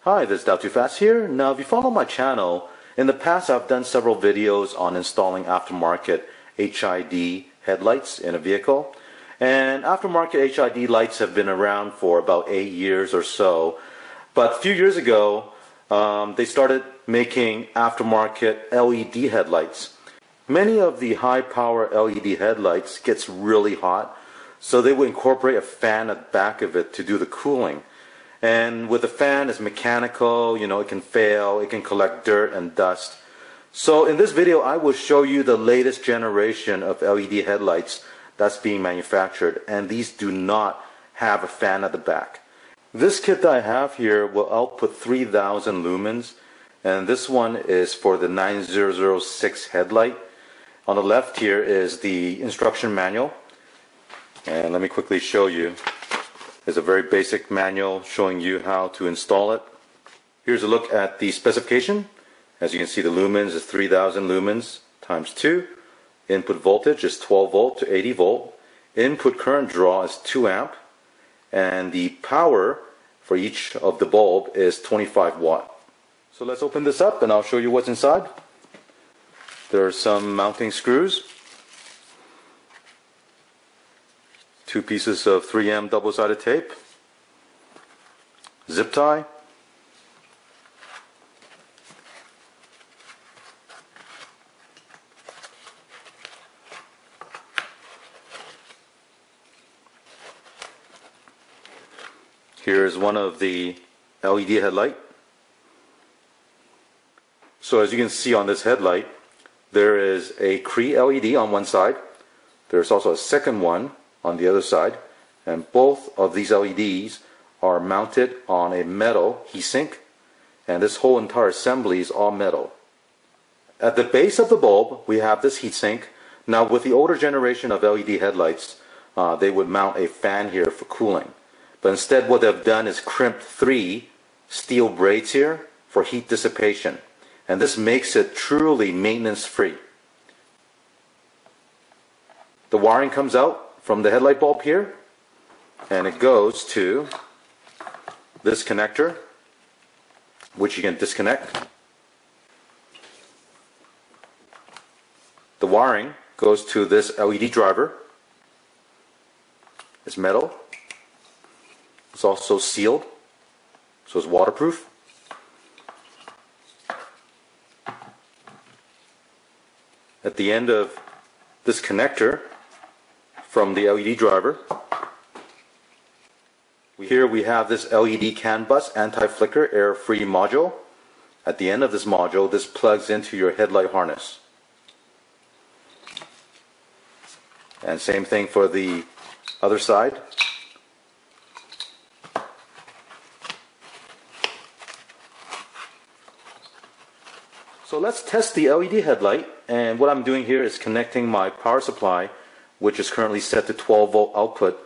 Hi, this is Too Fast here. Now, if you follow my channel, in the past I've done several videos on installing aftermarket HID headlights in a vehicle. And aftermarket HID lights have been around for about 8 years or so. But a few years ago, they started making aftermarket LED headlights. Many of the high power LED headlights gets really hot, so they would incorporate a fan at the back of it to do the cooling. And with the fan, it's mechanical, it can fail, it can collect dirt and dust. So in this video, I will show you the latest generation of LED headlights that's being manufactured, and these do not have a fan at the back. This kit that I have here will output 3000 lumens, and this one is for the 9006 headlight. On the left here is the instruction manual, and let me quickly show you. There's a very basic manual showing you how to install it. Here's a look at the specification. As you can see, the lumens is 3000 lumens times 2. Input voltage is 12 volt to 80 volt. Input current draw is 2 amp. And the power for each of the bulb is 25 watt. So let's open this up and I'll show you what's inside. There are some mounting screws. 2 pieces of 3M double-sided tape, zip tie, here's one of the LED headlight. So as you can see on this headlight, there is a Cree LED on one side. There's also a second one on the other side, and both of these LEDs are mounted on a metal heatsink, and this whole entire assembly is all metal. At the base of the bulb we have this heatsink. Now with the older generation of LED headlights, they would mount a fan here for cooling, but instead what they've done is crimped 3 steel braids here for heat dissipation, and this makes it truly maintenance free. The wiring comes out from the headlight bulb here, and it goes to this connector, which you can disconnect. The wiring goes to this LED driver. It's metal. It's also sealed, so it's waterproof. At the end of this connector from the LED driver, here we have this LED CAN bus anti-flicker air-free module. At the end of this module, this plugs into your headlight harness. And same thing for the other side. So let's test the LED headlight, and what I'm doing here is connecting my power supply, which is currently set to 12 volt output,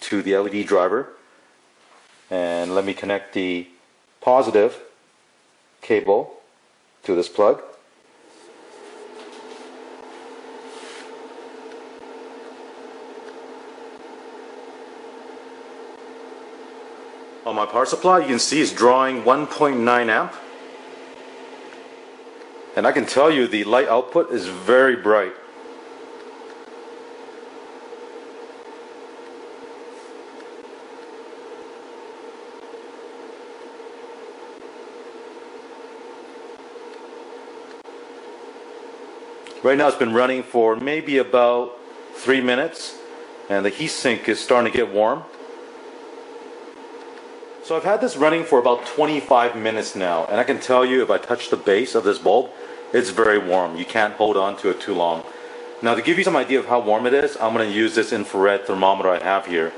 to the LED driver. And let me connect the positive cable to this plug. On my power supply, you can see it's drawing 1.9 amp. And I can tell you the light output is very bright. Right now it's been running for maybe about 3 minutes, and the heatsink is starting to get warm. So I've had this running for about 25 minutes now, and I can tell you if I touch the base of this bulb, it's very warm. You can't hold on to it too long. Now to give you some idea of how warm it is, I'm going to use this infrared thermometer I have here.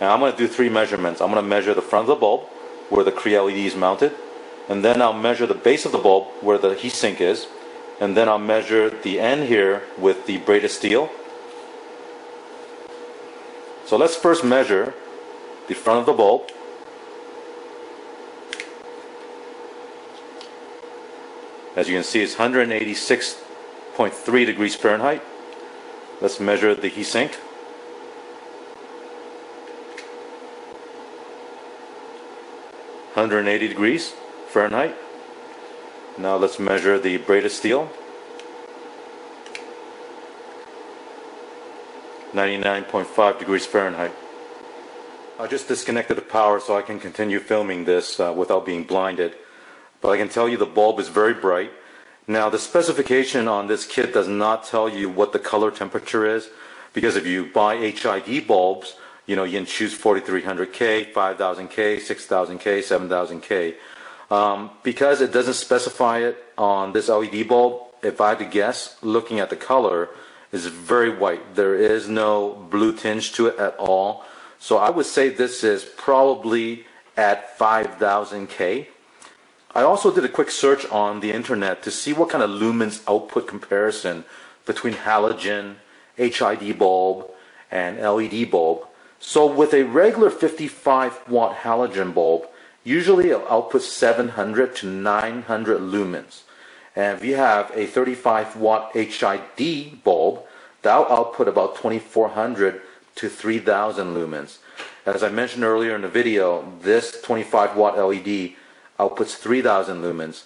And I'm going to do 3 measurements. I'm going to measure the front of the bulb, where the Cree LED is mounted, and then I'll measure the base of the bulb, where the heatsink is, and then I'll measure the end here with the braided steel. So let's first measure the front of the bulb. As you can see, it's 186.3 degrees Fahrenheit. Let's measure the heatsink. 180 degrees. Fahrenheit. Now let's measure the braided steel. 99.5 degrees Fahrenheit. I just disconnected the power so I can continue filming this without being blinded. But I can tell you the bulb is very bright. Now the specification on this kit does not tell you what the color temperature is, because if you buy HID bulbs, you can choose 4300K, 5000K, 6000K, 7000K. Because it doesn't specify it on this LED bulb, if I had to guess, looking at the color, is very white. There is no blue tinge to it at all. So I would say this is probably at 5000K. I also did a quick search on the internet to see what kind of lumens output comparison between halogen, HID bulb, and LED bulb. So with a regular 55 watt halogen bulb, usually it'll output 700 to 900 lumens. And if you have a 35 watt HID bulb, that'll output about 2400 to 3000 lumens. As I mentioned earlier in the video, this 25 watt LED outputs 3000 lumens.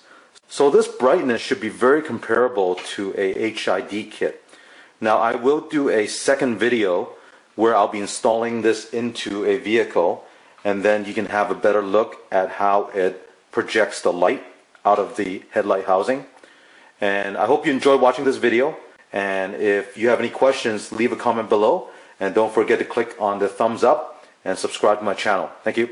So this brightness should be very comparable to a HID kit. Now I will do a second video where I'll be installing this into a vehicle, and then you can have a better look at how it projects the light out of the headlight housing. And I hope you enjoyed watching this video, and if you have any questions, leave a comment below, and don't forget to click on the thumbs up and subscribe to my channel. Thank you.